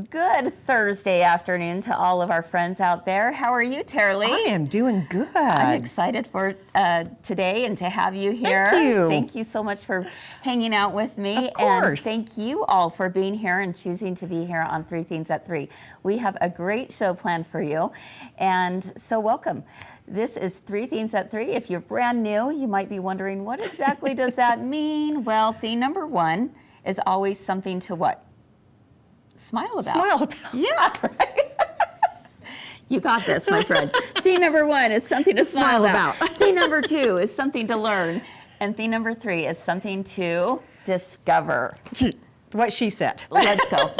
Good Thursday afternoon to all of our friends out there. How are you, Terrellee? I am doing good. I'm excited for today and to have you here. Thank you. Thank you so much for hanging out with me. Of course. And thank you all for being here and choosing to be here on 3 Things at 3. We have a great show planned for you, and so welcome. This is 3 Things at 3. If you're brand new, you might be wondering, what exactly does that mean? Well, theme number 1 is always something to what? Smile about. Smile about. Yeah, right? You got this, my friend. Theme number 1 is something to smile about. Theme number 2 is something to learn. And theme number 3 is something to discover. What she said. Let's go.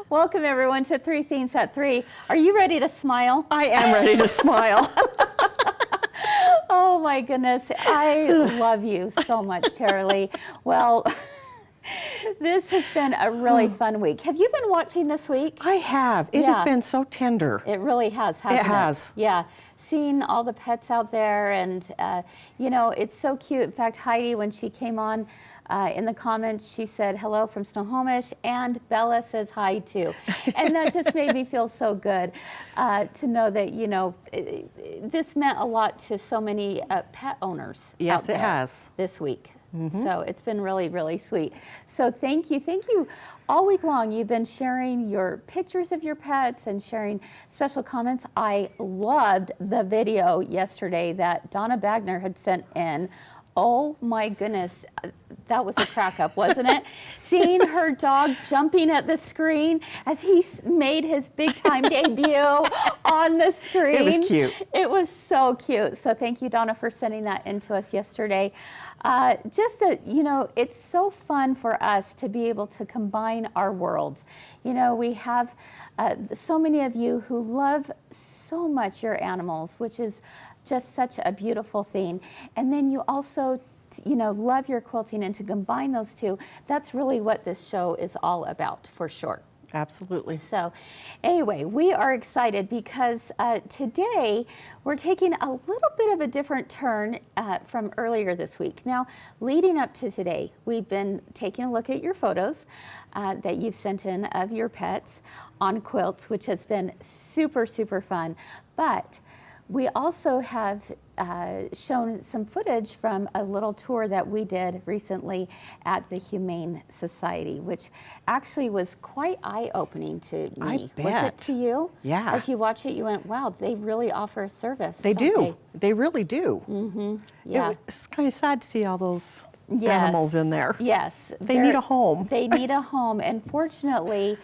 Welcome, everyone, to 3 Things at 3. Are you ready to smile? I am ready to smile. Oh, my goodness. I love you so much, Terrellee. Well, this has been a really fun week. Have you been watching this week? I have. It has been so tender. It really has, hasn't it? It has. Yeah. Seeing all the pets out there, and, you know, it's so cute. In fact, Heidi, when she came on, in the comments, she said, hello from Snohomish, and Bella says hi too. And that just made me feel so good to know that, you know, this meant a lot to so many pet owners Yes, out there it has. this week. So it's been really, really sweet. So thank you. Thank you. All week long, you've been sharing your pictures of your pets and sharing special comments. I loved the video yesterday that Donna Bagner had sent in. Oh my goodness, that was a crack up, wasn't it? Seeing her dog jumping at the screen as he made his big time debut on the screen. It was cute. It was so cute. So thank you, Donna, for sending that in to us yesterday. You know, it's so fun for us to be able to combine our worlds. You know, we have so many of you who love so much your animals, which is just such a beautiful thing. And then you also, you know, love your quilting, and to combine those two, that's really what this show is all about, for sure. Absolutely. So anyway, we are excited because today we're taking a little bit of a different turn from earlier this week. Now, leading up to today, we've been taking a look at your photos that you've sent in of your pets on quilts, which has been super, super fun. But we also have shown some footage from a little tour that we did recently at the Humane Society, which actually was quite eye-opening to me. I bet. Was it to you? Yeah. As you watch it, you went, wow, they really offer a service. They don't do. They really do. Mm-hmm. Yeah. It's kind of sad to see all those animals in there. Yes. They need a home. They need a home. And fortunately,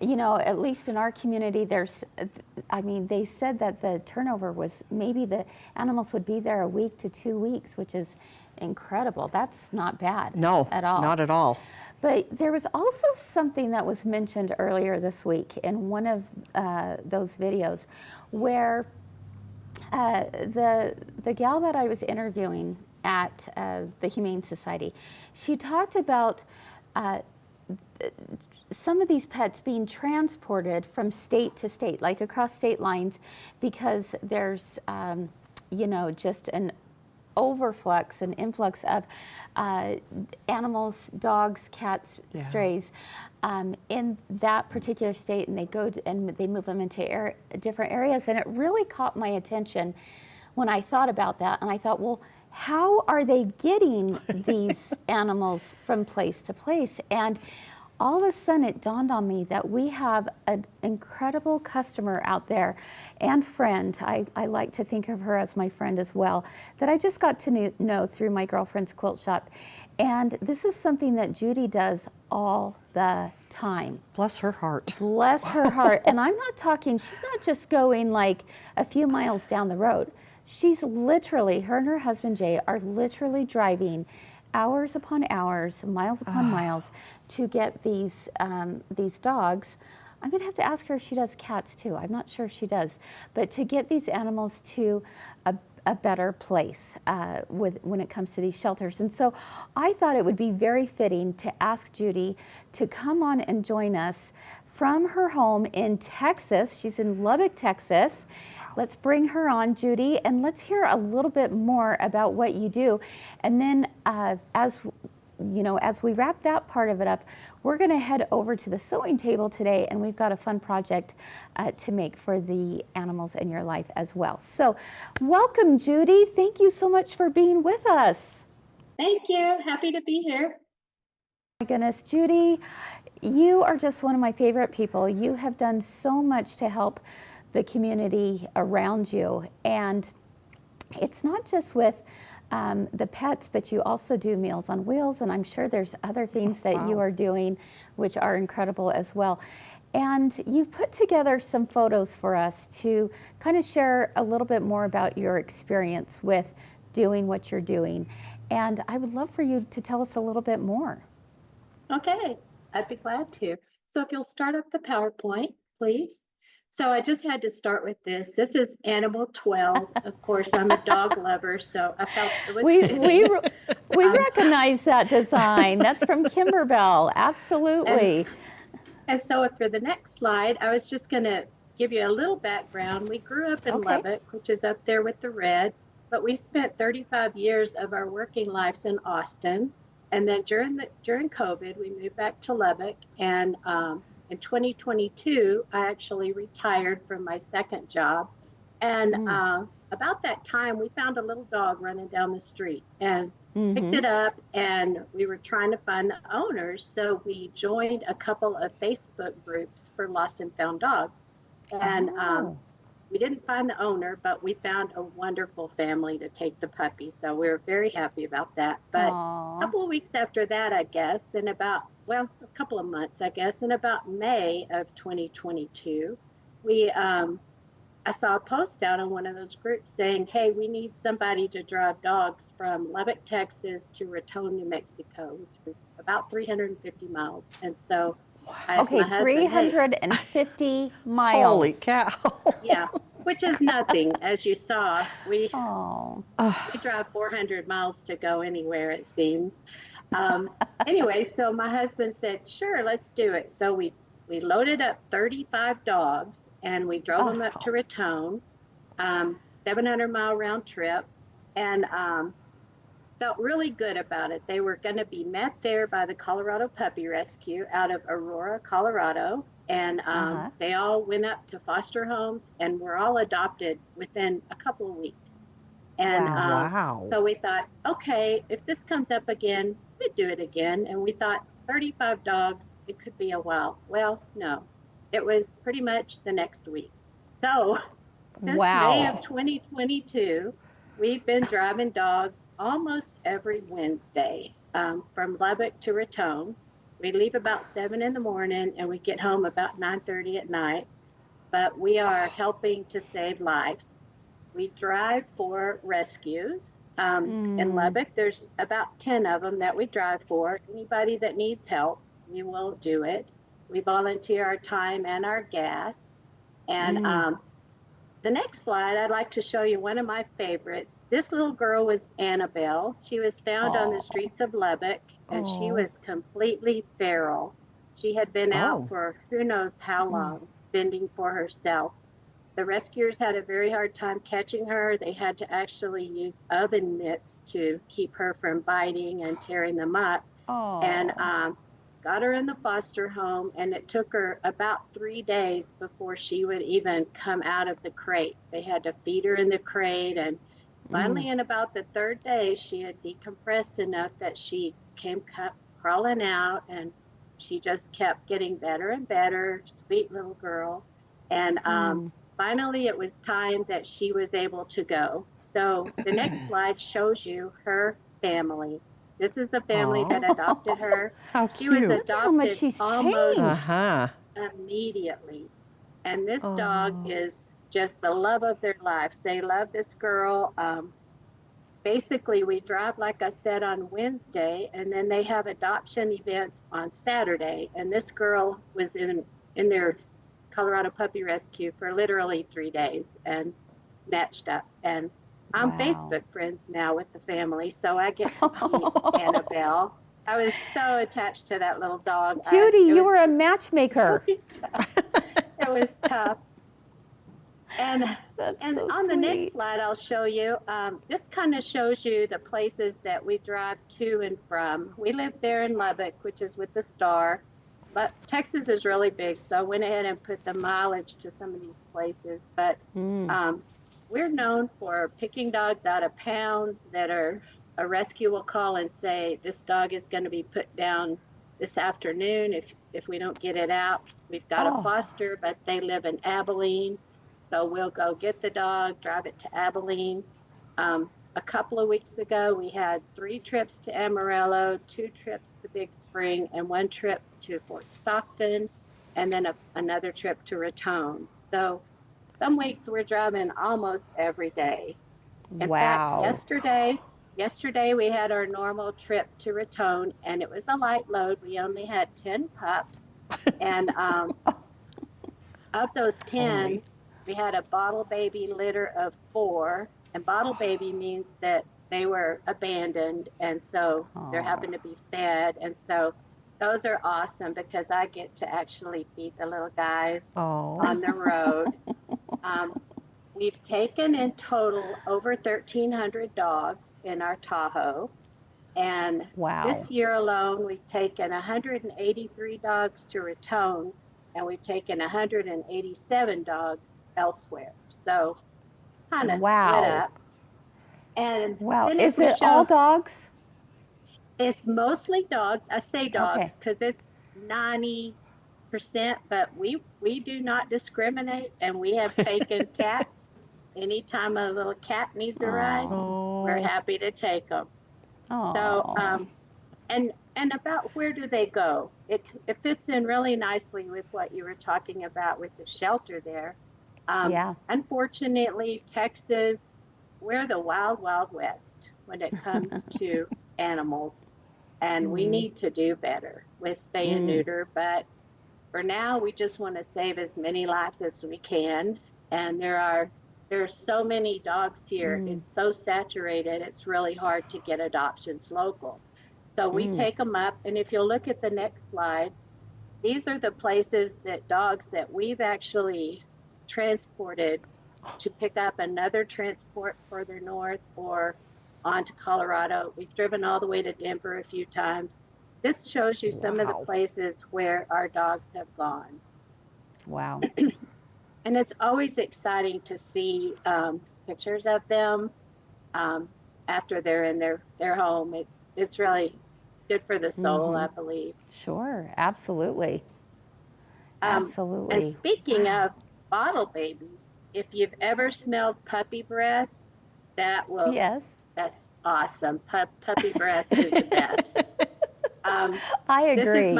you know, at least in our community, they said that the turnover was maybe the animals would be there a week to 2 weeks, which is incredible. That's not bad. No, at all. not at all. But there was also something that was mentioned earlier this week in one of those videos where the gal that I was interviewing at the Humane Society, she talked about some of these pets being transported from state to state, like across state lines, because there's, you know, just an an influx of animals, dogs, cats, strays in that particular state, and they go and they move them into different areas. And it really caught my attention when I thought about that, and I thought, well, how are they getting these animals from place to place? And all of a sudden it dawned on me that we have an incredible customer out there and friend. I like to think of her as my friend as well, that I just got to know through my girlfriend's quilt shop. And this is something that Judy does all the time. Bless her heart. Bless her heart. And I'm not talking, she's not just going like a few miles down the road. She's literally, her and her husband Jay are literally driving hours upon hours, miles upon miles to get these dogs. I'm gonna have to ask her if she does cats too. I'm not sure if she does, but to get these animals to a better place when it comes to these shelters. And so I thought it would be very fitting to ask Judy to come on and join us from her home in Texas. She's in Lubbock, Texas. Let's bring her on, Judy, and let's hear a little bit more about what you do. And then as we wrap that part of it up, we're going to head over to the sewing table today, and we've got a fun project to make for the animals in your life as well. So welcome, Judy. Thank you so much for being with us. Thank you. Happy to be here. My goodness, Judy, you are just one of my favorite people. You have done so much to help the community around you. And it's not just with the pets, but you also do Meals on Wheels, and I'm sure there's other things that you are doing which are incredible as well. And you've put together some photos for us to kind of share a little bit more about your experience with doing what you're doing. And I would love for you to tell us a little bit more. Okay, I'd be glad to. So if you'll start up the PowerPoint, please. So I just had to start with this. This is Animal 12. Of course, I'm a dog lover, so I felt it was we recognize that design. That's from Kimberbell, absolutely. And so for the next slide, I was just going to give you a little background. We grew up in Lubbock, which is up there with the red, but we spent 35 years of our working lives in Austin. And then during COVID, we moved back to Lubbock, and in 2022, I actually retired from my second job. And about that time, we found a little dog running down the street and picked it up, and we were trying to find the owners. So we joined a couple of Facebook groups for lost and found dogs. And we didn't find the owner, but we found a wonderful family to take the puppy. So we were very happy about that. But a couple of weeks after that, I guess, a couple of months, I guess, in about May of 2022, I saw a post out on one of those groups saying, hey, we need somebody to drive dogs from Lubbock, Texas to Raton, New Mexico, which was about 350 miles. And so I asked my husband, 350 miles. Holy cow. Yeah, which is nothing. As you saw, we drive 400 miles to go anywhere, it seems. Anyway, so my husband said, sure, let's do it. So we loaded up 35 dogs, and we drove them up to Raton, 700-mile round trip, and felt really good about it. They were going to be met there by the Colorado Puppy Rescue out of Aurora, Colorado, and they all went up to foster homes and were all adopted within a couple of weeks. And so we thought, okay, if this comes up again, we'd do it again. And we thought 35 dogs, it could be a while. Well, no, it was pretty much the next week. So since May of 2022, we've been driving dogs almost every Wednesday from Lubbock to Raton. We leave about 7 in the morning and we get home about 9:30 at night. But we are helping to save lives. We drive for rescues. In Lubbock, there's about 10 of them that we drive for. Anybody that needs help, we will do it. We volunteer our time and our gas. And the next slide, I'd like to show you one of my favorites. This little girl was Annabelle. She was found on the streets of Lubbock, and she was completely feral. She had been out for who knows how long, fending for herself. The rescuers had a very hard time catching her. They had to actually use oven mitts to keep her from biting and tearing them up. And got her in the foster home, and it took her about 3 days before she would even come out of the crate. They had to feed her in the crate, and finally in about the 3rd day, she had decompressed enough that she came crawling out, and she just kept getting better and better, sweet little girl. And finally, it was time that she was able to go. So the next slide shows you her family. This is the family that adopted her. How She was cute. Look at how much adopted she's almost Uh-huh. immediately. And this dog is just the love of their lives. They love this girl. Basically, we drive, like I said, on Wednesday, and then they have adoption events on Saturday. And this girl was in their Colorado Puppy Rescue for literally 3 days and matched up. And I'm Facebook friends now with the family, so I get to meet Annabelle. I was so attached to that little dog. Judy, you were a matchmaker. It was tough. And so on the next sweet. slide, I'll show you, this kind of shows you the places that we drive to and from. We live there in Lubbock, which is with the star, but Texas is really big, so I went ahead and put the mileage to some of these places. But we're known for picking dogs out of pounds that a rescue will call and say, this dog is going to be put down this afternoon if we don't get it out. We've got a foster, but they live in Abilene. So we'll go get the dog, drive it to Abilene. A couple of weeks ago, we had 3 trips to Amarillo, 2 trips to Big Spring, and 1 trip to Fort Stockton, and then another trip to Raton. So some weeks we're driving almost every day. In fact, yesterday we had our normal trip to Raton, and it was a light load. We only had 10 pups, and of those 10, we had a bottle baby litter of 4, and bottle baby means that they were abandoned, and so they're having to be fed. And so those are awesome because I get to actually feed the little guys on the road. We've taken in total over 1,300 dogs in our Tahoe. And this year alone, we've taken 183 dogs to Raton, and we've taken 187 dogs elsewhere. So kind of split up. And is it all dogs? It's mostly dogs. I say dogs because it's 90%, but we do not discriminate, and we have taken cats. Anytime a little cat needs a ride, we're happy to take them. So, and about where do they go? It fits in really nicely with what you were talking about with the shelter there. Unfortunately, Texas, we're the wild, wild west when it comes to animals, and we need to do better with spay and neuter. But for now, we just want to save as many lives as we can. And there are so many dogs here. It's so saturated. It's really hard to get adoptions local. So we take them up. And if you'll look at the next slide, these are the places that dogs that we've actually transported to pick up another transport further north or onto Colorado. We've driven all the way to Denver a few times. This shows you some of the places where our dogs have gone. Wow. And it's always exciting to see pictures of them after they're in their home. It's really good for the soul, I believe. Sure, absolutely. Absolutely. And speaking of bottle babies, if you've ever smelled puppy breath, that's awesome. Puppy breath is the best. I agree.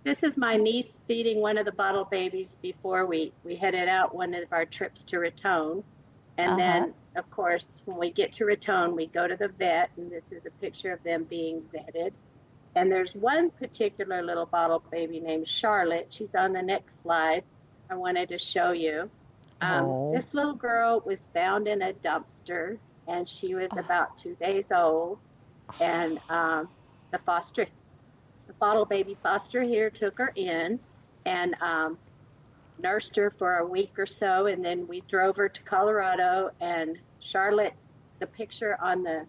This is my niece feeding one of the bottle babies before we headed out one of our trips to Raton. And then, of course, when we get to Raton, we go to the vet, and this is a picture of them being vetted. And there's one particular little bottle baby named Charlotte. She's on the next slide. I wanted to show you. This little girl was found in a dumpster, and she was about 2 days old. And the bottle baby foster here took her in and nursed her for a week or so, and then we drove her to Colorado. And Charlotte, the picture on the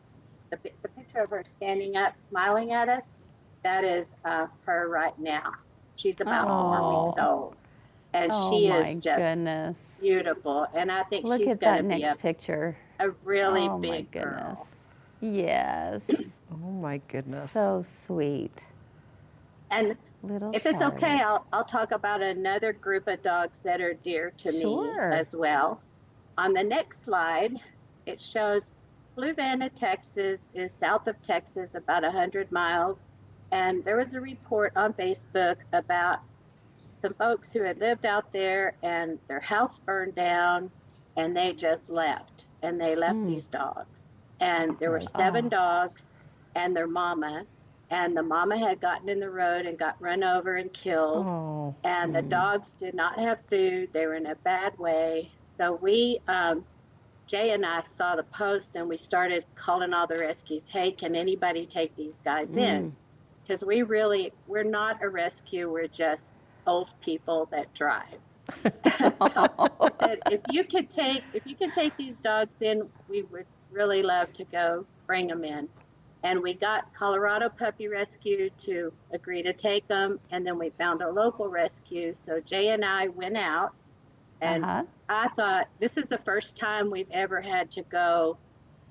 picture of her standing up smiling at us, that is her right now. She's about 4 weeks old, and she is just beautiful. And I think she's going to be a really big girl. Yes. Oh my goodness. So sweet. And Little If it's okay, Charlotte. I'll talk about another group of dogs that are dear to me Sure. as well. On the next slide, it shows Fluvanna, Texas is south of Texas, about 100 miles. And there was a report on Facebook about some folks who had lived out there and their house burned down and they just left. And they left these dogs. And there were 7 dogs and their mama. And the mama had gotten in the road and got run over and killed. Oh. And the dogs did not have food. They were in a bad way. So we, Jay and I saw the post and we started calling all the rescues, hey, can anybody take these guys in? Because we're not a rescue, we're just old people that drive. So I said, if you can take these dogs in, we would really love to go bring them in. And we got Colorado Puppy Rescue to agree to take them. And then we found a local rescue. So Jay and I went out and I thought, this is the first time we've ever had to go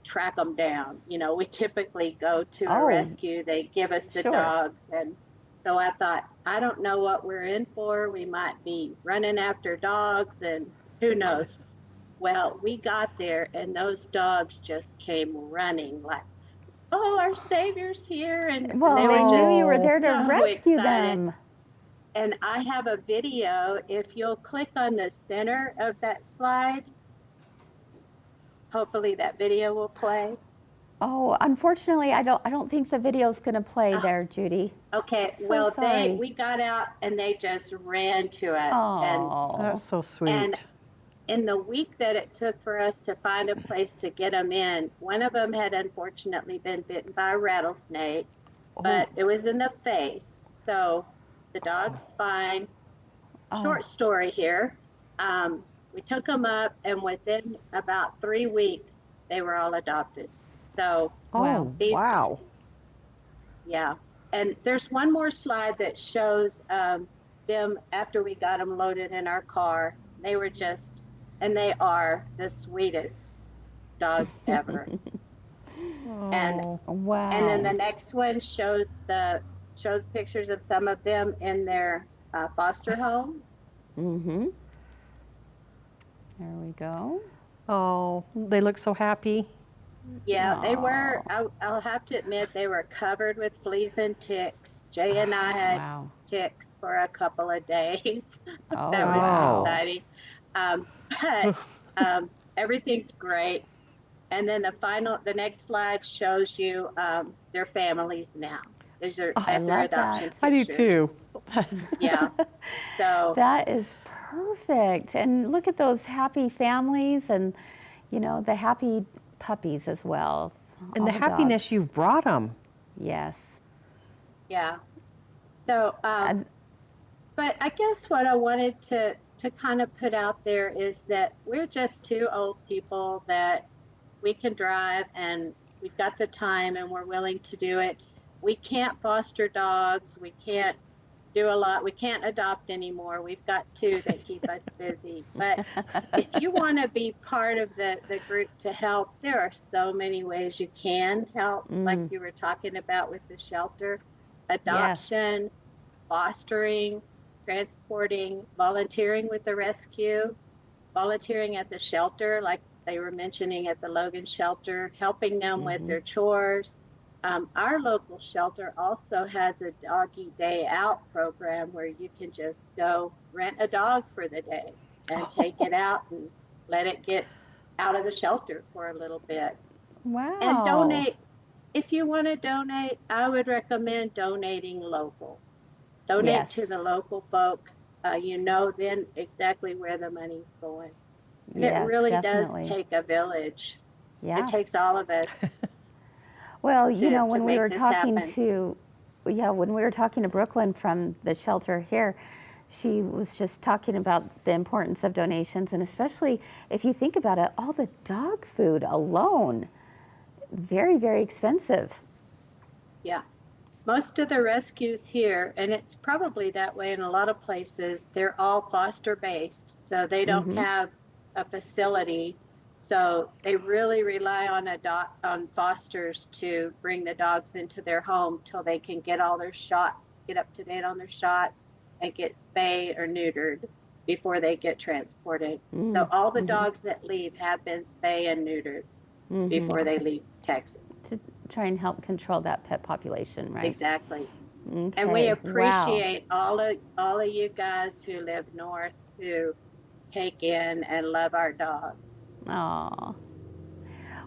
track them down. You know, we typically go to a rescue, they give us the dogs. And so I thought, I don't know what we're in for. We might be running after dogs and who knows. Well, we got there and those dogs just came running like, oh, our savior's here. And well, they they were knew you were just there to so rescue excited. them. And I have a video. If you'll click on the center of that slide, hopefully that video will play. Oh, unfortunately, I don't think the video's going to play there, Judy. Okay, So well, sorry. we got out and they just ran to us. Oh, That's so sweet. And in the week that it took for us to find a place to get them in, one of them had unfortunately been bitten by a rattlesnake, but it was in the face. So the dog's fine. Short story here. We took them up and within about 3 weeks, they were all adopted. So wow. Yeah. And there's one more slide that shows them after we got them loaded in our car. They were just, and they are the sweetest dogs ever. And wow. And then the next one shows pictures of some of them in their foster homes. There we go. Oh, they look so happy. Yeah, they were, I'll have to admit, they were covered with fleas and ticks. Jay and I had ticks for a couple of days. That was exciting. But everything's great. And then the next slide shows you their families now. These are their adoption pictures. I do too. Yeah. So that is perfect. And look at those happy families and, you know, the happy puppies as well. And the happiness you've brought them. Yes. Yeah. So, but I guess what I wanted to kind of put out there is that we're just 2 old people that we can drive and we've got the time and we're willing to do it. We can't foster dogs. We can't do a lot. We can't adopt anymore. We've got 2 that keep us busy. But if you want to be part of the group to help, there are so many ways you can help, like you were talking about with the shelter, adoption, fostering, transporting, volunteering with the rescue, volunteering at the shelter, like they were mentioning at the Logan shelter, helping them with their chores. Our local shelter also has a doggy day out program where you can just go rent a dog for the day and take it out and let it get out of the shelter for a little bit. Wow. And donate. If you want to donate, I would recommend donating local. Donate to the local folks. You know then exactly where the money's going. Yes, it really definitely. does take a village. Yeah. It takes all of us. Well, you know, when we were talking happen. when we were talking to Brooklyn from the shelter here, she was just talking about the importance of donations, and especially if you think about it, all the dog food alone, very, very expensive. Yeah. Most of the rescues here, and it's probably that way in a lot of places, they're all foster based. So they don't have a facility. So they really rely on fosters to bring the dogs into their home till they can get all their shots get up to date on their shots and get spayed or neutered before they get transported. So all the dogs that leave have been spayed and neutered before they leave Texas. To try and help control that pet population, right? Exactly. Okay. And we Wow. appreciate all of you guys who live north who take in and love our dogs. Aw.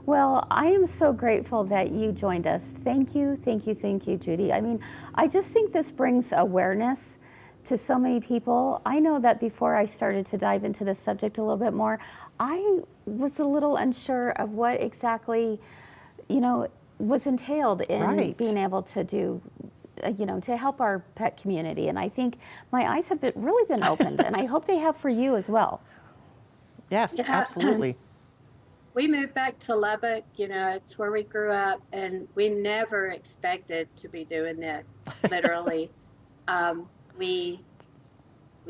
Well, I am so grateful that you joined us. Thank you, thank you, thank you, Judy. I mean, I just think this brings awareness to so many people. I know that before I started to dive into this subject a little bit more, I was a little unsure of what exactly, was entailed in being able to do, to help our pet community. And I think my eyes have really been opened, and I hope they have for you as well. Yes, Yeah. absolutely. We moved back to Lubbock, it's where we grew up, and we never expected to be doing this, literally. We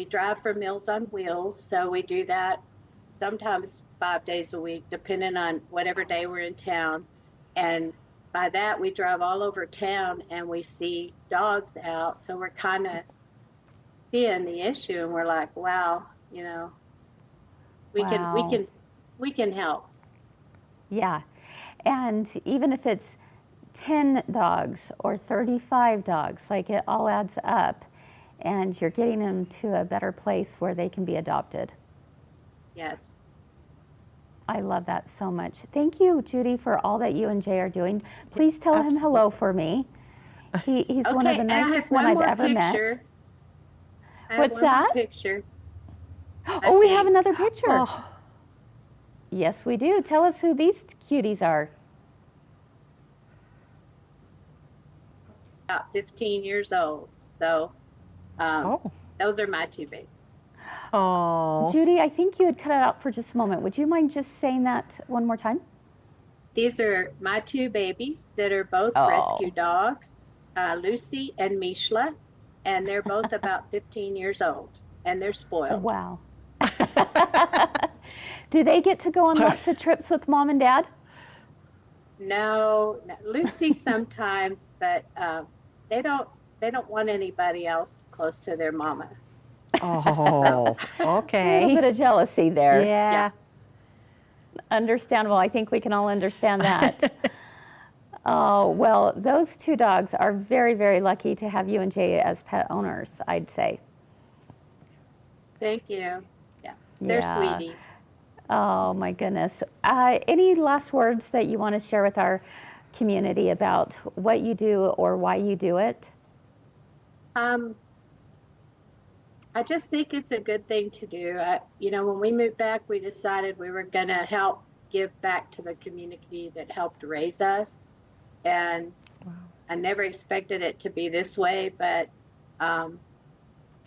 drive for Meals on Wheels, so we do that sometimes 5 days a week, depending on whatever day we're in town. And by that, we drive all over town and we see dogs out, so we're kind of seeing the issue, and we're like, wow, we can help. Yeah. And even if it's 10 dogs or 35 dogs, like it all adds up, and you're getting them to a better place where they can be adopted. Yes. I love that so much. Thank you, Judy, for all that you and Jay are doing. Please tell him hello for me. He's one of the nicest men I've ever met. What's that? Picture. Oh, we have another picture. Oh. Yes, we do. Tell us who these cuties are. About 15 years old. So those are my two babies. Oh. Judy, I think you had cut it out for just a moment. Would you mind just saying that one more time? These are my two babies that are both rescue dogs, Lucy and Mishla, and they're both about 15 years old, and they're spoiled. Wow. Do they get to go on lots of trips with mom and dad? No, Lucy sometimes, but they don't want anybody else close to their mama. Oh, okay. A little bit of jealousy there. Yeah. Understandable. I think we can all understand that. Oh, well, those two dogs are very, very lucky to have you and Jay as pet owners, I'd say. Thank you. Yeah, they're sweeties. Oh, my goodness. Any last words that you want to share with our community about what you do or why you do it? I just think it's a good thing to do. When we moved back, we decided we were going to help give back to the community that helped raise us. And I never expected it to be this way, but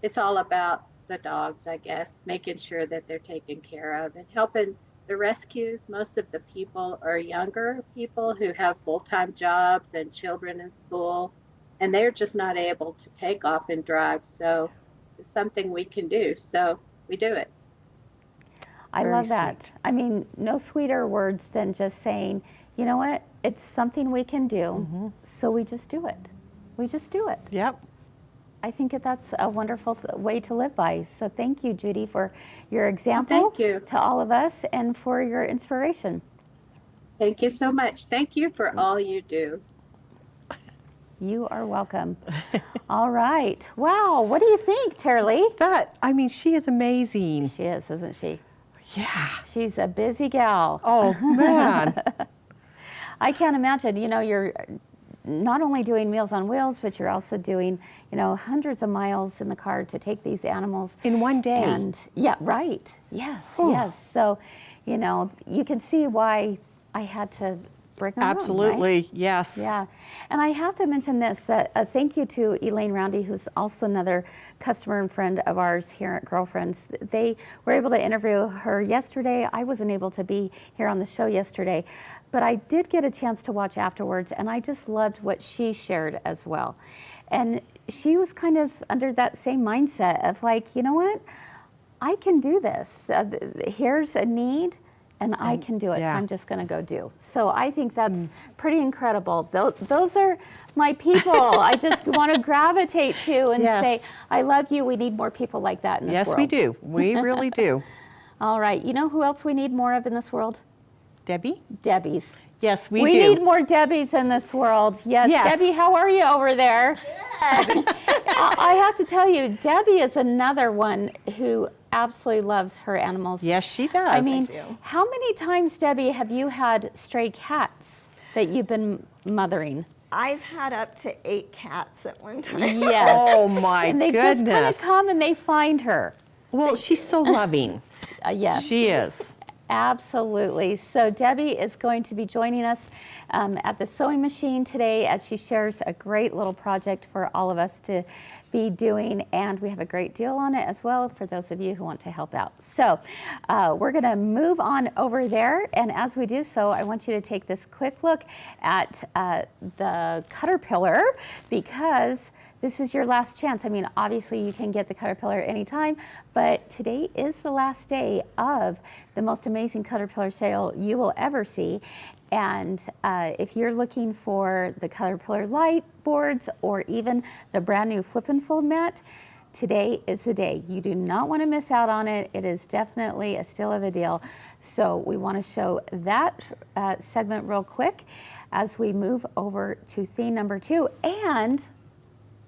it's all about the dogs, I guess, making sure that they're taken care of and helping the rescues. Most of the people are younger people who have full-time jobs and children in school, and they're just not able to take off and drive. So it's something we can do. So we do it. I love that. Sweet. I mean, no sweeter words than just saying, you know what, it's something we can do, so we just do it. We just do it. Yep. I think that's a wonderful way to live by. So thank you, Judy, for your example to all of us and for your inspiration. Thank you so much. Thank you for all you do. You are welcome. All right. Wow. What do you think, Terrellee? She is amazing. She is, isn't she? Yeah. She's a busy gal. Oh, man. I can't imagine. You're not only doing Meals on Wheels, but you're also doing, hundreds of miles in the car to take these animals. In one day. And yeah, right. Yes, yes. So, you can see why I had to bring her Absolutely, on, right? yes. Yeah. And I have to mention this, that thank you to Elaine Roundy, who's also another customer and friend of ours here at Girlfriends. They were able to interview her yesterday. I wasn't able to be here on the show yesterday, but I did get a chance to watch afterwards, and I just loved what she shared as well. And she was kind of under that same mindset of like, you know what? I can do this. Here's a need. and I can do it, so yeah. I'm just going to go do. So I think that's pretty incredible. Those are my people. I just want to gravitate to and say, I love you. We need more people like that in this world. Yes, we do. We really do. All right. You know who else we need more of in this world? Debbie? Debbies. Yes, we do. We need more Debbies in this world. Yes. Debbie, how are you over there? Good. I have to tell you, Debbie is another one who absolutely loves her animals. Yes, she does. I mean, how many times, Debbie, have you had stray cats that you've been mothering? I've had up to 8 cats at one time. Yes. Oh my and they goodness. just kind of come and they find her. Well, she's so loving. Yes. She is. Absolutely. So Debbie is going to be joining us at the sewing machine today as she shares a great little project for all of us to be doing, and we have a great deal on it as well for those of you who want to help out. So we're going to move on over there, and as we do so, I want you to take this quick look at the caterpillar, because this is your last chance. I mean, obviously you can get the caterpillar anytime, but today is the last day of the most amazing caterpillar sale you will ever see. And if you're looking for the caterpillar light boards or even the brand new flip and fold mat, today is the day. You do not want to miss out on it. It is definitely a steal of a deal. So we want to show that segment real quick as we move over to theme number 2. And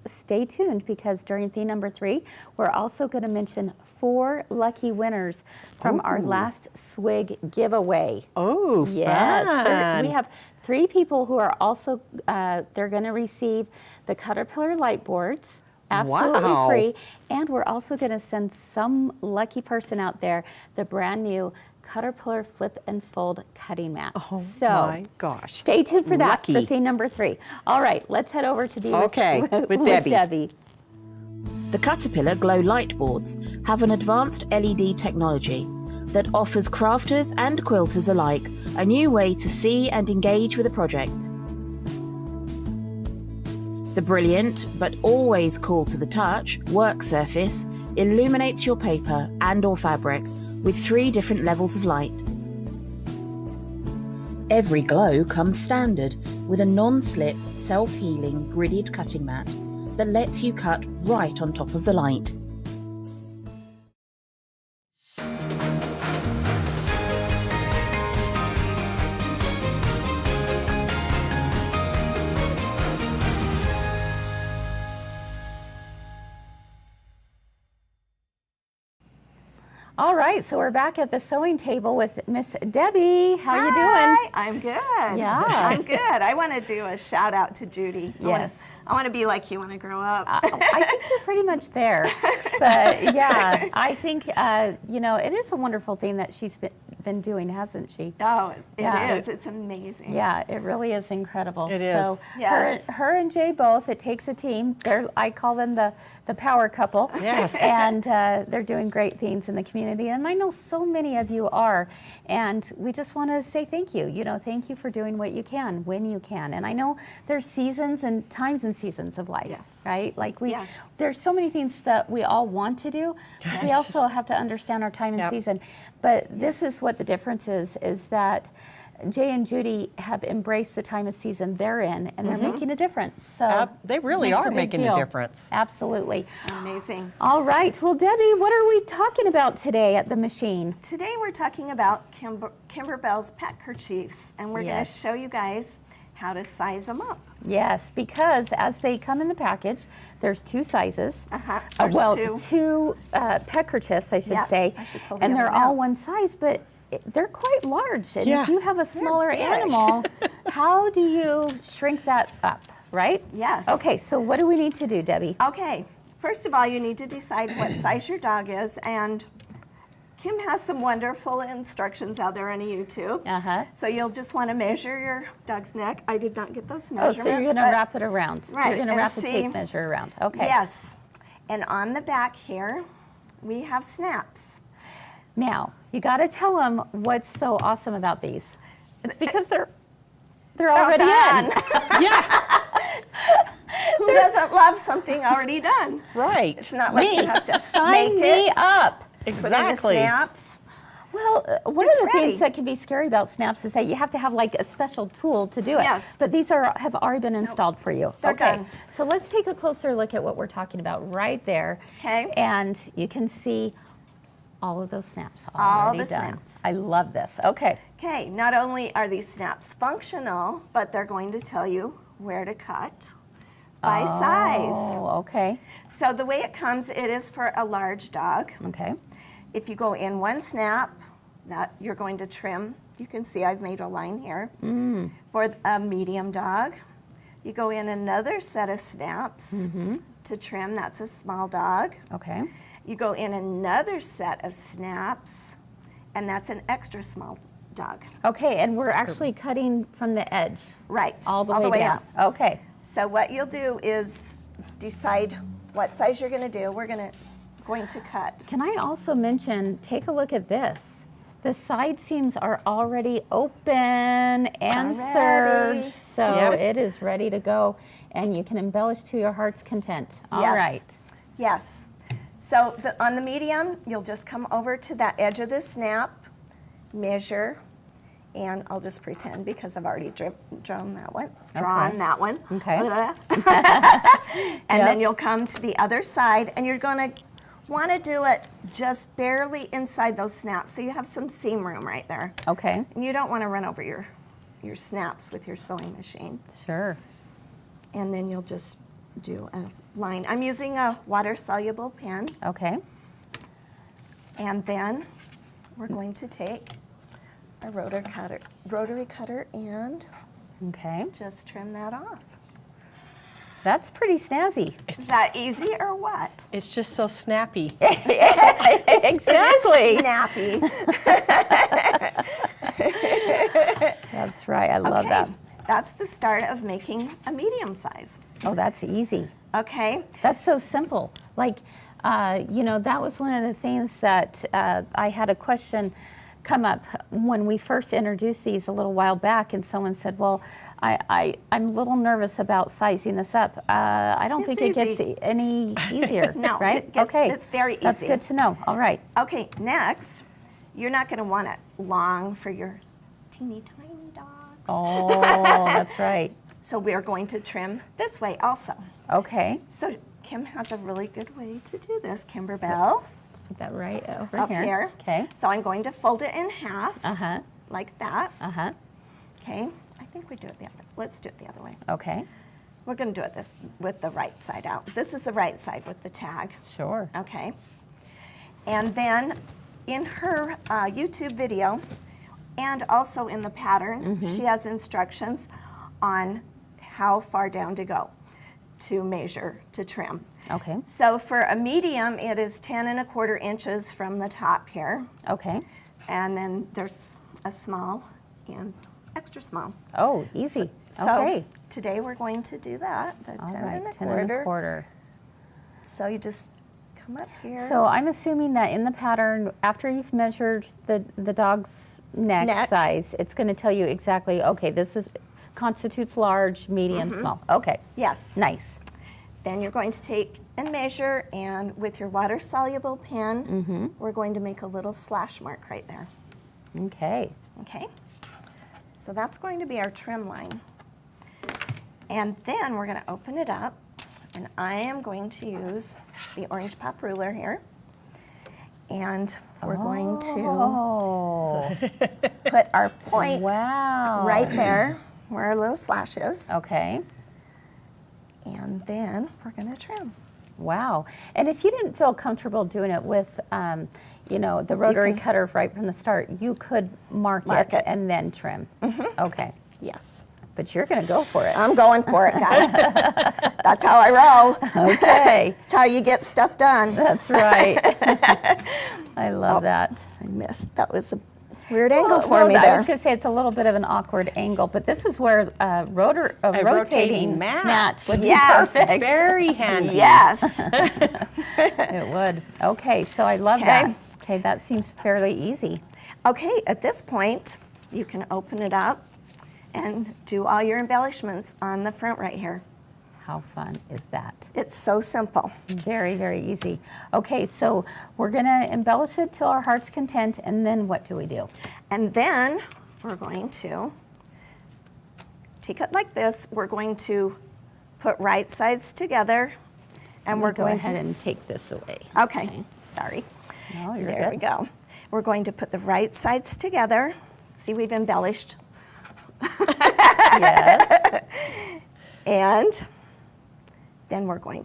stay tuned, because during theme number 3, we're also going to mention 4 lucky winners from our last SWG giveaway. Oh, yes. fun. We have 3 people who are also, they're going to receive the Caterpillar light boards, absolutely free. And we're also going to send some lucky person out there the brand new Caterpillar flip and fold cutting mat. Oh so my gosh. Stay tuned for that Lucky. for theme number 3. All right, let's head over to be with Debbie. The Caterpillar Glow light boards have an advanced LED technology that offers crafters and quilters alike a new way to see and engage with a project. The brilliant, but always cool to the touch, work surface illuminates your paper and/or fabric with 3 different levels of light. Every glow comes standard with a non-slip, self-healing gridded cutting mat that lets you cut right on top of the light. All right, so we're back at the sewing table with Miss Debbie. How are you doing? Hi, I'm good. Yeah. I'm good. I want to do a shout out to Judy. Yes. I want to be like you when I grow up. I think you're pretty much there. But yeah, I think, you know, it is a wonderful thing that she's been doing, hasn't she? Oh, it Yeah. is. It's amazing. Yeah, it really is incredible. It is. So Yes. her and Jay both, it takes a team. I call them the power couple. Yes. And they're doing great things in the community. And I know so many of you are. And we just want to say thank you. You know, thank you for doing what you can when you can. And I know there's seasons and times and seasons of life, Yes. right? Like Yes. there's so many things that we all want to do. We also have to understand our time and season. But this is what the difference is that Jay and Judy have embraced the time of season they're in, and they're making a difference. So They really makes are big making a deal. difference. Absolutely. Amazing. All right. Well, Debbie, what are we talking about today at the machine? Today we're talking about Kimberbell's Pet-kerchiefs, and we're going to Yes. show you guys how to size them up. Yes, because as they come in the package, there's 2 sizes. There's well, 2. 2 Pet-kerchiefs, I should Yes, say. I should pull the and other they're one all out. one size, but they're quite large. And Yeah. if you have a smaller big. animal, how do you shrink that up, right? Yes. Okay, so what do we need to do, Debbie? Okay, first of all, you need to decide what size your dog is, and Kim has some wonderful instructions out there on YouTube. Uh-huh. So you'll just want to measure your dog's neck. I did not get those Oh, measurements. so you're going to but- wrap it around. Right, You're going to and wrap the see- tape measure around. Okay. Yes. And on the back here, we have snaps. Now, you got to tell them what's so awesome about these. It's because they're already done. in. Yeah, Who doesn't love something already done? right. It's not like you have to Sign make me it. up. Put in the Exactly. snaps. Well, one It's of the ready. things that can be scary about snaps is that you have to have like a special tool to do it. Yes. But these have already been installed for you. They're okay. done. So let's take a closer look at what we're talking about right there. Okay. And you can see all of those snaps All already the done. snaps. I love this. Okay. Okay, not only are these snaps functional, but they're going to tell you where to cut by size. Oh, okay. So the way it comes, it is for a large dog. Okay. If you go in one snap, that you're going to trim. You can see I've made a line here. For a medium dog, you go in another set of snaps to trim. That's a small dog. Okay. You go in another set of snaps, and that's an extra small dog. Okay, and we're actually cutting from the edge. Right. All the way down. up. Okay. So what you'll do is decide what size you're going to do. We're going to cut. Can I also mention, take a look at this. The side seams are already open and Already. serged, so Yep. it is ready to go, and you can embellish to your heart's content. All Yes. right. Yes. So on the medium, you'll just come over to that edge of the snap, measure, and I'll just pretend because I've already drawn that one. Okay. And then you'll come to the other side, and you're going to want to do it just barely inside those snaps, so you have some seam room right there. Okay. And you don't want to run over your snaps with your sewing machine. Sure. And then you'll just do a line. I'm using a water-soluble pen, Okay. and then we're going to take a rotary cutter and Okay. just trim that off. That's pretty snazzy. Is that easy or what? It's just so snappy. Exactly. Snappy. That's right. I love Okay, that. That's the start of making a medium size. Oh, that's easy. Okay. That's so simple. Like, that was one of the things that I had a question come up when we first introduced these a little while back, and someone said, well, I'm a little nervous about sizing this up. I don't It's think it easy. gets any easier, No, right? it's very easy. That's good to know. All right. Okay, next, you're not going to want it long for your teeny tiny dogs. Oh, that's right. So we're going to trim this way also. Okay. So Kim has a really good way to do this, Kimberbell, Put that right over up here. here. Okay. So I'm going to fold it in half, Uh-huh. like that. Uh-huh. Okay, I think we do it the other. Let's do it the other way. Okay. We're going to do it this with the right side out. This is the right side with the tag. Sure. Okay. And then in her YouTube video, and also in the pattern, she has instructions on how far down to go to measure to trim. Okay. So for a medium, it is 10 1/4 inches from the top here. Okay. And then there's a small and extra small. Oh, easy. So Okay. today we're going to do that, the All 10 right. 1/4. 10 1/4. So you just come up here. So I'm assuming that in the pattern, after you've measured the dog's neck size, it's going to tell you exactly, okay, this constitutes large, medium, small. Okay. Yes. Nice. Then you're going to take and measure, and with your water-soluble pen, we're going to make a little slash mark right there. Okay. Okay? So that's going to be our trim line. And then we're going to open it up, and I am going to use the orange pop ruler here. And we're going to Oh. put our point Wow. right there where our little slash is. Okay. And then we're going to trim. Wow. And if you didn't feel comfortable doing it with, the rotary cutter right from the start, you could mark it and then trim. Okay. Yes. But you're going to go for it. I'm going for it, guys. That's how I roll. Okay. That's how you get stuff done. That's right. I love that. I missed. That was a weird angle for Well, me I there. was going to say it's a little bit of an awkward angle, but this is where a rotating rotating mat would be Yes. perfect. Very handy. Yes. It would. Okay, so I love Okay. that. Okay, that seems fairly easy. Okay, at this point, you can open it up and do all your embellishments on the front right here. How fun is that? It's so simple. Very, very easy. Okay, so we're gonna embellish it till our heart's content, and then what do we do? And then we're going to take it like this. We're going to put right sides together, and we're Go going ahead to. and take this away. Okay, sorry. No, you're There good. we go. We're going to put the right sides together. See, we've embellished. Yes. And then we're going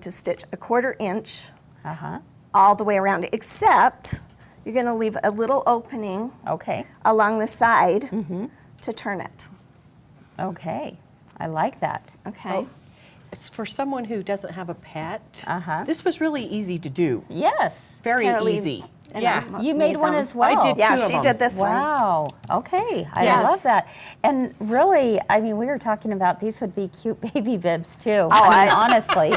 to stitch a 1/4 inch Uh-huh. all the way around it, except you're going to leave a little opening Okay. along the side Mm-hmm. to turn it. Okay. I like that. Okay. It's for someone who doesn't have a pet, Uh-huh. this was really easy to do. Yes. Very Terrellee easy. and Yeah. I You made one them. as well. I did Yeah, two of she them. did this one. Wow. Okay. I Yes. love that. And really, I mean, we were talking about these would be cute baby bibs too. Oh, I mean, I- honestly,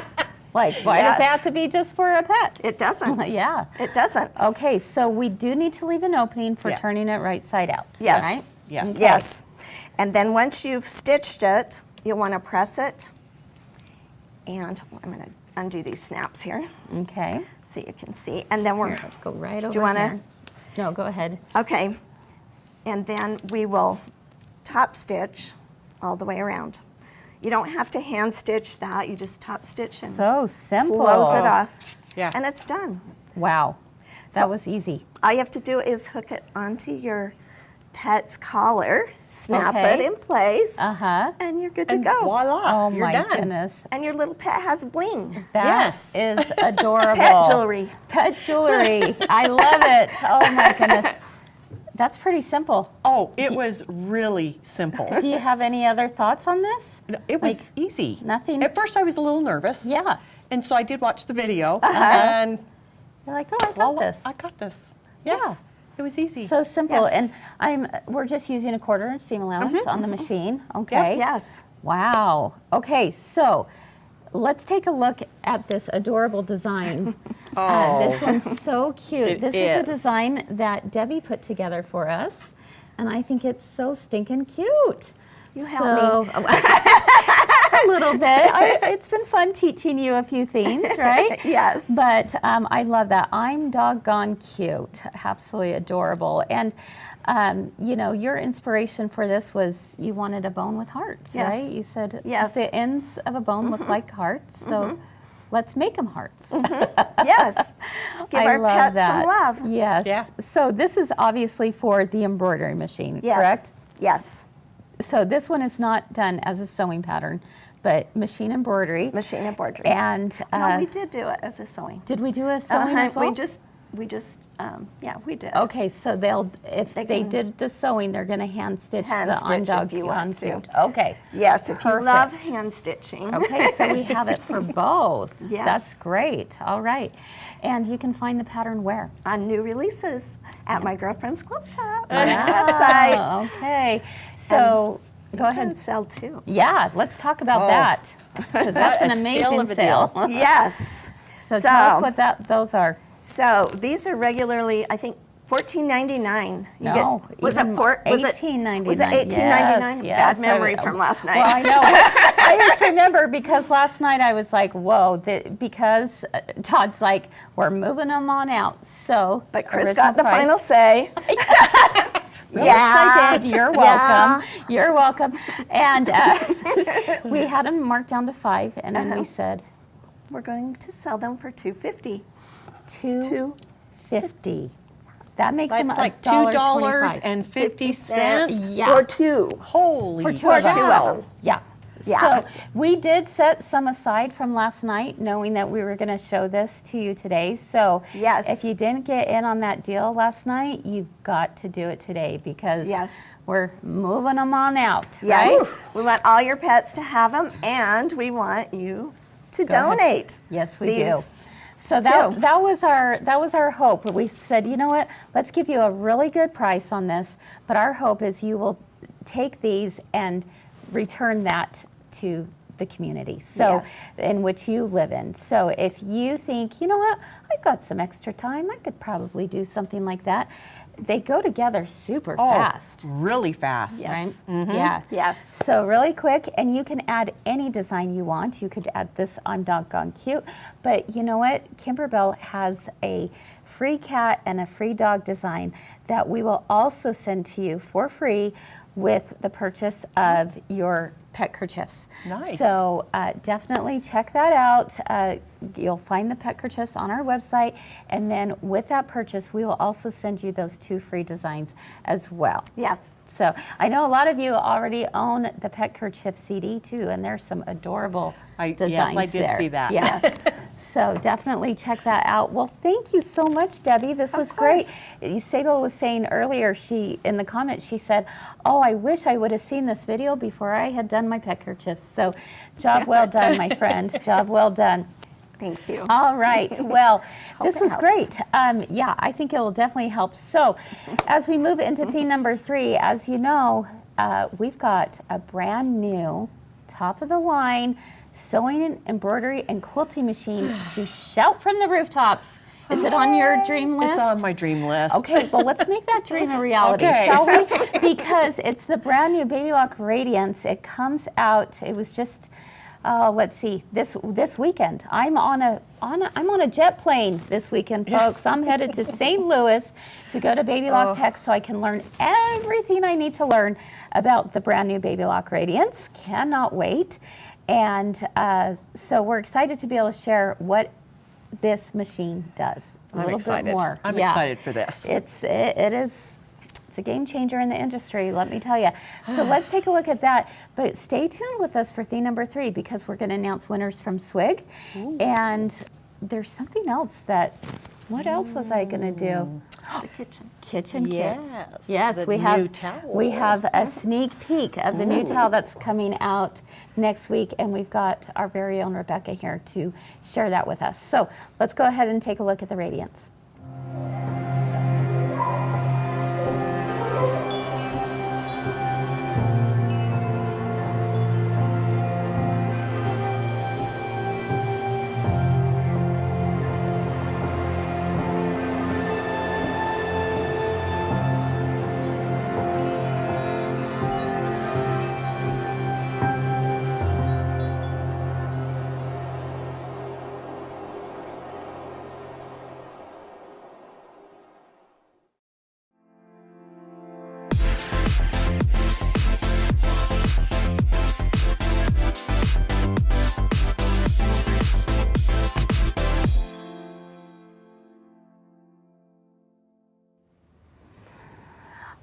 like, why does it Yes. have to be just for a pet? It doesn't. Yeah. It doesn't. Okay, so we do need to leave an opening for Yeah. turning it right side out. Yes. Right? Yes. Okay. Yes. And then once you've stitched it, you'll want to press it. And I'm going to undo these snaps here Okay. so you can see. And then we're, Here, let's go right over you wanna- here. No, go ahead. okay. And then we will top stitch all the way around. You don't have to hand stitch that. You just top stitch and So simple. close it off. Yeah. And it's done. Wow. That So- was easy. All you have to do is hook it onto your pet's collar, snap Okay. it in place, Uh-huh. and you're good to And go. voila, Oh you're my done. goodness. And your little pet has bling. That Yes. is adorable. Pet jewelry. Pet jewelry. I love it. Oh my goodness. That's pretty simple. Oh, it was really simple. Do you have any other thoughts on this? It was Like, easy. nothing- At first, I was a little nervous. Yeah. And so I did watch the video, and You're like, oh, I got voila, this. I got this. Yes, it was easy. So simple. Yes. And we're just using a 1/4 inch seam allowance on the machine. Okay. Yes. Wow. Okay, so let's take a look at this adorable design. This one's so cute. It This is a is. design that Debbie put together for us, and I think it's so stinking cute. You help me. Just a little bit. It's been fun teaching you a few things, right? Yes. But I love that. I'm doggone cute. Absolutely adorable. And, you know, your inspiration for this was you wanted a bone with hearts, Yes. right? You said Yes. the ends of a bone look like hearts. So let's make them hearts. Yes. Give I our love pets that. some love. Yes. Yeah. So this is obviously for the embroidery machine, Yes. correct? Yes. So this one is not done as a sewing pattern, but machine embroidery. Machine embroidery. And No, we did do it as a sewing. did we do a sewing as well? We just, yeah, we did. Okay, so if They they can did the sewing, they're going to hand stitch hand the stitch on-dog if you want to. suit. Okay. Yes, if you Perfect. love hand stitching. Okay, so we have it for both. Yes. That's great. All right. And you can find the pattern where? On new releases at my girlfriend's clothes shop. Ah, Website. Okay. So go These are ahead. on sale too. Yeah, let's talk about Oh. that. Because that's an A steal amazing of a sale. deal. Yes. So tell us what those are. So these are regularly, I think, $14.99. No, was it even $18.99. Was it $18.99? Yes, Bad memory I- from last night. Well, I know. I just remember because last night I was like, whoa, because Todd's like, we're moving them on out. So, But Kris original got the price. final say. Yes, I did. You're welcome. You're welcome. And we had them marked down to $5, and then we said We're going to sell them for $2.50. $2.50. That makes them That's like $1.25. $2.50. Yeah. For two. Holy For two For of them. two of them. Yeah. Yeah. So we did set some aside from last night, knowing that we were going to show this to you today. So Yes. if you didn't get in on that deal last night, you've got to do it today because Yes. we're moving them on out, Yes. right? We want all your pets to have them, and we want you to Go ahead. donate. Yes, we these do. So too. that was our hope. We said, you know what? Let's give you a really good price on this, but our hope is you will take these and return that to the community, so Yes. in which you live in. So if you think, you know what, I've got some extra time, I could probably do something like that. they go together super Oh, fast. really fast. Right? Yeah. Yes. So really quick, and you can add any design you want. You could add this on Doggone Cute, but you know what? Kimberbell has a free cat and a free dog design that we will also send to you for free with the purchase of your Pet-kerchiefs. Nice. So definitely check that out. You'll find the Pet-kerchiefs on our website, and then with that purchase, we will also send you those 2 free designs as well. Yes. So I know a lot of you already own the Pet-kerchief CD too, and there's some adorable designs yes, I did there. see that. Yes. So definitely check that out. Well, thank you so much, Debbie. This was great. Sable was saying earlier, in the comments, she said, "Oh, I wish I would have seen this video before I had done my Pet-kerchiefs." So job well done, my friend. Job well done. Thank you. All right. Well, this it was helps. great. Yeah, I think it will definitely help. So as we move into theme number 3, as you know, we've got a brand new, top of the line, sewing and embroidery and quilting machine to shout from the rooftops. Is it on your dream list? It's on my dream list. Okay, well, let's make that dream a reality, Okay. shall we? Because it's the brand new Baby Lock Radiance. It comes out, it was just, let's see, this weekend. I'm on a jet plane this weekend, folks. I'm headed to St. Louis to go to Baby Lock Tech so I can learn everything I need to learn about the brand new Baby Lock Radiance. Cannot wait. And so we're excited to be able to share what this machine does a I'm little excited. bit more. I'm Yeah. excited for this. It's a game changer in the industry, let me tell you. So let's take a look at that. But stay tuned with us for theme number 3 because we're going to announce winners from SWG. And there's something else what else was I going to do? The kitchen. Kitchen kits. Yes, the we new have towel. we have a sneak peek of the new towel that's coming out next week, and we've got our very own Rebecca here to share that with us. So let's go ahead and take a look at the Radiance.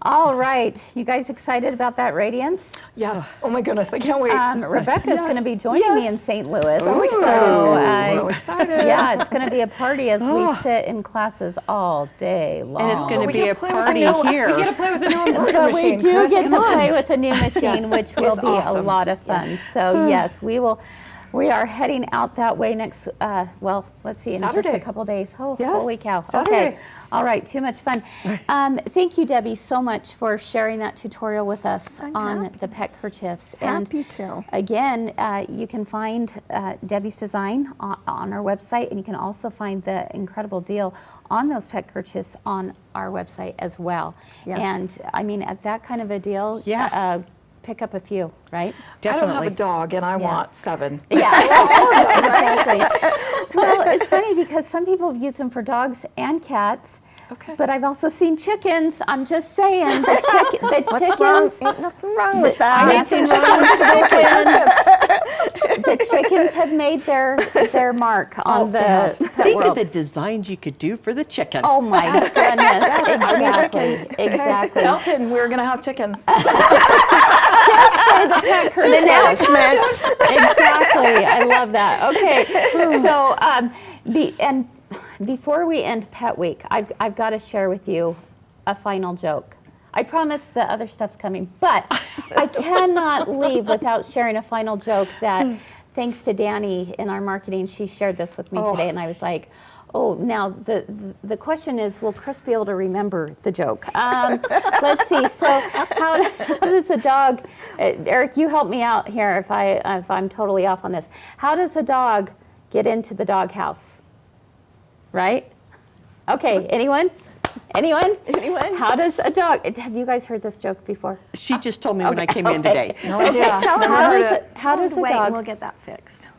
All right, you guys excited about that Radiance? Yes. Oh my goodness, I can't wait. Rebecca is going to be joining me in St. Louis. So excited. So excited. yeah, it's going to be a party as we sit in classes all day long. And it's going to We be get a to play with party a new, here. We get to play with a new embroidery But we machine. do Kris, get come to on. play with a new machine, Yes, which will it's be awesome. a lot of fun. So yes, we are heading out that way next, well, let's see, in just a Saturday. couple days. Oh, Yes, holy cow. Saturday. Okay. All right, too much fun. Thank you, Debbie, so much for sharing that tutorial with us I'm on happy. the Pet-kerchiefs. Happy to. Again, you can find Debbie's design on our website, and you can also find the incredible deal on those Pet-kerchiefs on our website as well. Yes. And I mean, at that kind of a deal, Yeah. pick up a few, right? I don't have Definitely. a dog and I want 7. Yeah, exactly. Well, it's funny because some people use them for dogs and cats. Okay. But I've also seen chickens. I'm just saying, the What's wrong? chickens. Ain't nothing wrong with that. Nothing wrong with the chickens have made their mark on the pet Think world. of the designs you could do for the chicken. Oh my goodness! Exactly. Exactly. Elton, we're going to have chickens. An announcement. Exactly. I love that. Okay. So, before we end Pet Week, I've got to share with you a final joke. I promise the other stuff's coming, but I cannot leave without sharing a final joke that, thanks to Danny in our marketing, she shared this with me today, and I was like, oh, now the question is, will Kris be able to remember the joke? Let's see. So, how does a dog? Eric, you help me out here if I'm totally off on this. How does a dog get into the doghouse? Right? Okay. Anyone? Anyone? Anyone? How does a dog? Have you guys heard this joke before? She just told me when I came in today. No idea. Tell Never her heard does it. it- how does a wait, dog- and we'll get that fixed.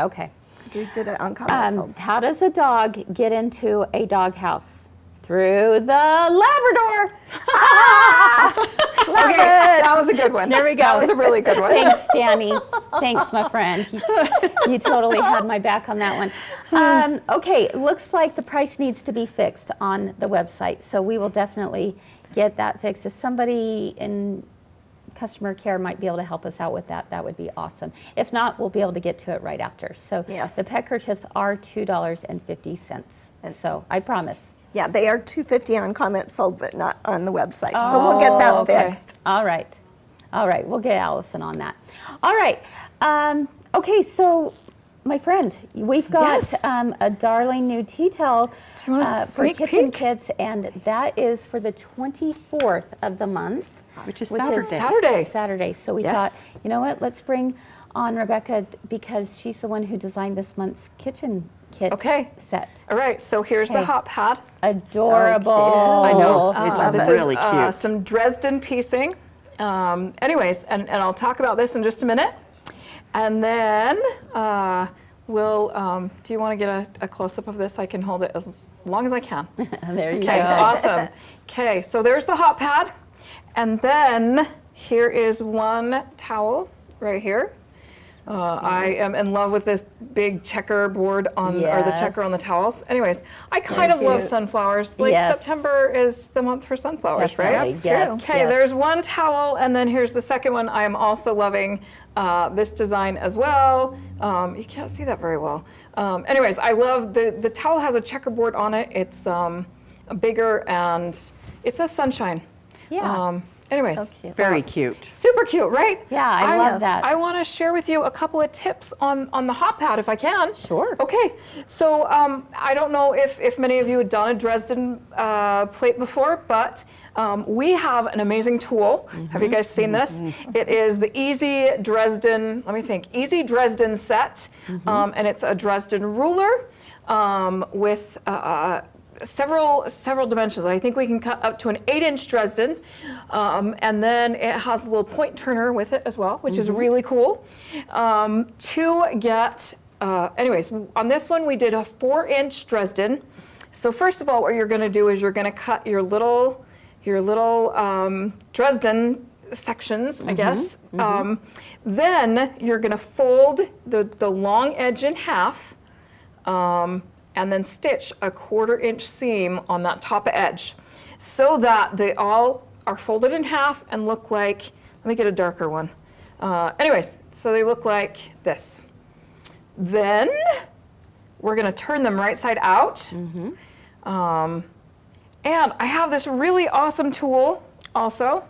Okay. 'Cause we did it on comment. How does a dog get into a doghouse? Through the Labrador. Love Okay, it. that was a good one. There we go. That was a really good one. Thanks, Danny. Thanks, my friend. You totally had my back on that one. Okay, looks like the price needs to be fixed on the website, so we will definitely get that fixed. If somebody in customer care might be able to help us out with that, that would be awesome. If not, we'll be able to get to it right after. So Yes. the Pet-kerchiefs are $2.50. So I promise. Yeah, they are $2.50 on comments sold, but not on the website. So we'll get that okay. fixed. All right. All right. We'll get Allison on that. All right. Okay. So, my friend, we've got Yes. a darling new tea towel Do you want a for sneak kitchen peek? kits, and that is for the 24th of the month, Which is Saturday. Saturday. Saturday. So we Yes. thought, you know what? Let's bring on Rebecca because she's the one who designed this month's kitchen kit Okay. set. All right, so here's the Okay. hot pad. Adorable. I know. It's This really is cute. some Dresden piecing. Anyways, and I'll talk about this in just a minute. And then we'll, do you want to get a close-up of this? I can hold it as long as I can. There you Okay, go. awesome. Okay, so there's the hot pad. And then here is one towel right here. I am in love with this big checkerboard on, or the checker on the Yes. towels. Anyways, I So kind of love cute. sunflowers. Like Yes. September is the month for sunflowers, Definitely, right? That's yes, true. Okay, yes. there's one towel, and then here's the second one. I am also loving this design as well. You can't see that very well. Anyways, I love the towel has a checkerboard on it. It's bigger and it says sunshine. Yeah. Anyways, So cute. Very cute. super cute, right? Yeah, I love that. I want to share with you a couple of tips on the hot pad if I can. Sure. Okay, so I don't know if many of you have done a Dresden plate before, but we have an amazing tool. Have you guys seen this? It is the Easy Dresden, let me think, Easy Dresden set, and it's a Dresden ruler with several dimensions. I think we can cut up to an 8-inch Dresden, and then it has a little point turner with it as well, which is really cool. To get, anyways, on this one we did a 4-inch Dresden. So first of all, what you're going to do is you're going to cut your little Dresden sections, I guess. Then you're going to fold the long edge in half. And then stitch a 1/4-inch seam on that top edge so that they all are folded in half and look like, let me get a darker one. Anyways, so they look like this. Then we're gonna turn them right side out. And I have this really awesome tool also.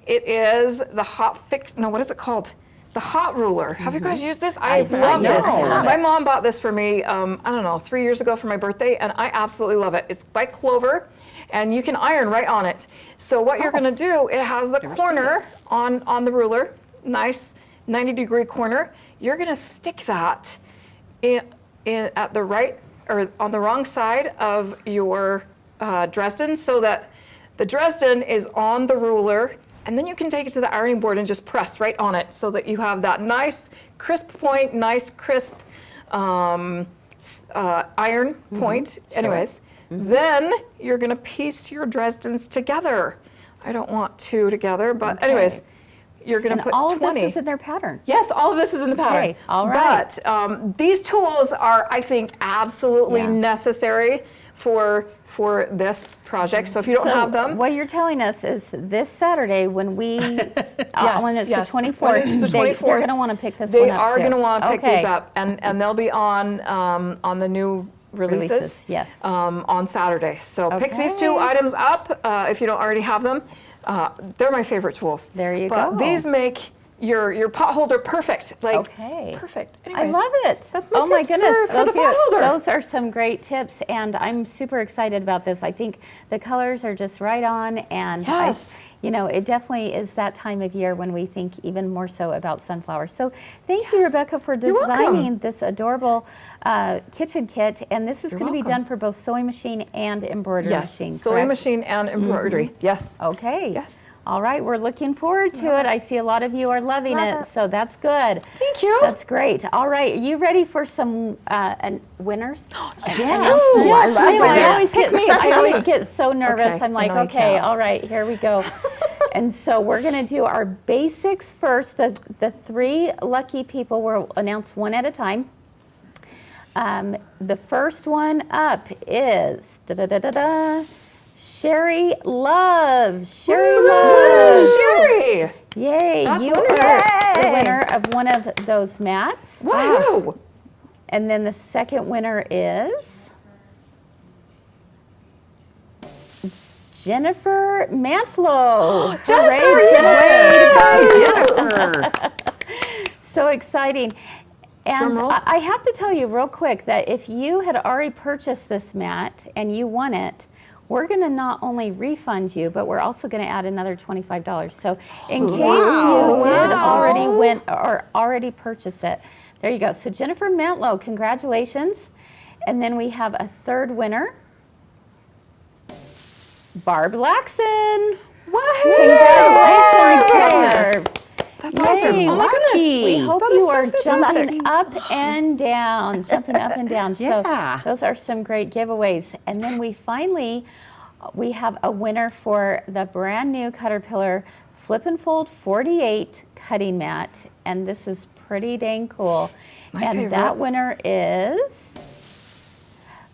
It is the what is it called? The hot ruler. Have you guys used this? I love this. know. My mom bought this for me, I don't know, 3 years ago for my birthday, and I absolutely love it. It's by Clover, and you can iron right on it. So what you're gonna do, it has the corner on the ruler, nice 90-degree corner. You're gonna stick that in at the right, or on the wrong side of your Dresden, so that the Dresden is on the ruler. And then you can take it to the ironing board and just press right on it so that you have that nice crisp point, nice crisp iron point. Anyways, then you're gonna piece your Dresdens together. I don't want 2 together, but anyways, you're gonna And put all of 20. this is in their pattern. Yes, all of this is in the pattern. Okay, all right. But these tools are, I think, absolutely Yeah. necessary for this project. So if you don't have them, What you're telling us is this Saturday when we, when it's yes. the 24th, When it's the they're 24th, going to want to pick this they one up are too. going to want to pick Okay. these up, and they'll be on the new releases, Yes. on Saturday. So pick these 2 Okay. items up if you don't already have them. They're my favorite tools. There you but go. These make your pot holder perfect. Like Okay. perfect. I Anyways, love it. That's my oh my tips goodness. for the pot holder. Those are some great tips, and I'm super excited about this. I think the colors are just right on, and Yes. it definitely is that time of year when we think even more so about sunflowers. So thank you, Rebecca, for designing this adorable kitchen kit. And this is going to be done for both sewing machine and embroidery machine, sewing correct? machine and embroidery. Yes. Okay. Yes. All right, we're looking forward to it. I see a lot of you are loving it, so that's good. Thank you. That's great. All right, are you ready for some winners? Yes. I love I always get so nervous. Okay, I'm like, I know you okay, can't. all right, here we go. And so we're going to do our basics first. The 3 lucky people, we'll announce one at a time. The first one up is Sherry Love. Sherry Love. Sherry. Yay. That's You wonderful. are the winner of one of those mats. Wow. And then the second winner is Jennifer Mantlo. Jennifer. So exciting. And Drum roll. I have to tell you real quick that if you had already purchased this mat and you won it, we're going to not only refund you, but we're also going to add another $25. So in case you did already win or already purchase it, there you go. So Jennifer Mantlo, congratulations. And then we have a third winner, Barb Laxon. Congratulations, Barb. That's awesome. Yay, Oh my goodness. we hope That you is so are fantastic. jumping up and down, Yeah. So those are some great giveaways. And then we have a winner for the brand new Caterpillar Flip and Fold 48 cutting mat. And this is pretty dang cool. My favorite. That winner is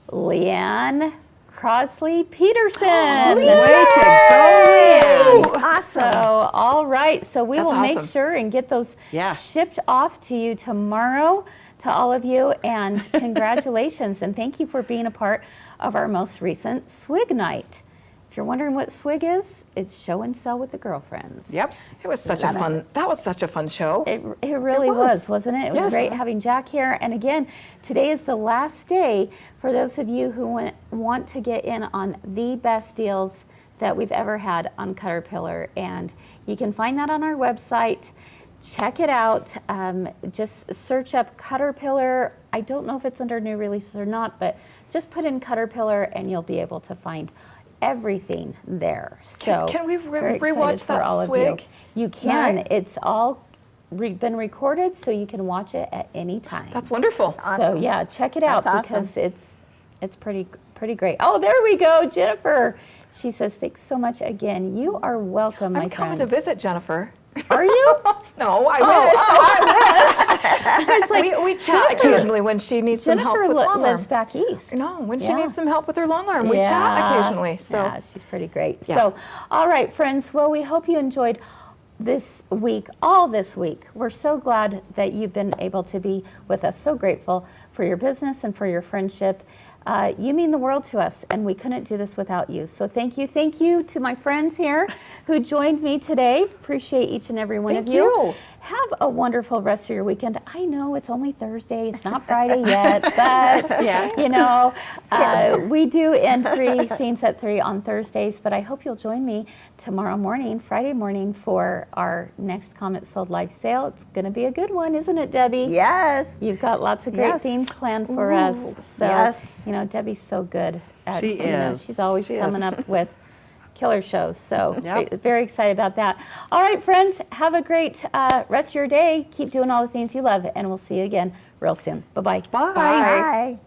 Leanne Crosley Peterson. Way to go, Leanne. Awesome. So, all right. So we That's will make awesome. sure and get those Yeah. shipped off to you tomorrow, to all of you. And congratulations. And thank you for being a part of our most recent SWG night. If you're wondering what SWG is, it's show and sell with the girlfriends. Yep. It was such a fun. That was such a fun show. It really was, wasn't it? It was Yes. great having Jack here. And again, today is the last day for those of you who want to get in on the best deals that we've ever had on Caterpillar. And you can find that on our website. Check it out. Just search up Caterpillar. I don't know if it's under new releases or not, but just put in Caterpillar and you'll be able to find everything there. So Can we very rewatch excited for that all of SWG? you can. Right. It's all been recorded, so you can watch it at any time. That's wonderful. So yeah, check it out That's awesome. because it's pretty great. Oh, there we go, Jennifer. She says, "Thanks so much again. You are welcome, my I'm coming friend." to visit Jennifer. Are you? No, I wish. I was like, we chat occasionally when she needs some help Jennifer with long arm. lives back east. No, when she Yeah. needs some help with her long arm, we chat occasionally. So yeah, she's pretty great. Yeah. So, all right, friends. Well, we hope you enjoyed all this week. We're so glad that you've been able to be with us. So grateful for your business and for your friendship. You mean the world to us, and we couldn't do this without you. So thank you. Thank you to my friends here who joined me today. Appreciate each and every one of you. you. Have a wonderful rest of your weekend. I know it's only Thursday. It's not Friday yet, but, you know, we do end 3 Things at 3 on Thursdays, but I hope you'll join me tomorrow morning, Friday morning, for our next Comment Sold live sale. It's going to be a good one, isn't it, Debbie? Yes. You've got lots of great Yes. things planned for us. So, yes. you know, Debbie's so good at, She is. she's always She coming is. up with killer shows. So Yep. very excited about that. All right, friends, have a great rest of your day. Keep doing all the things you love, and we'll see you again real soon. Bye-bye. Bye. Bye.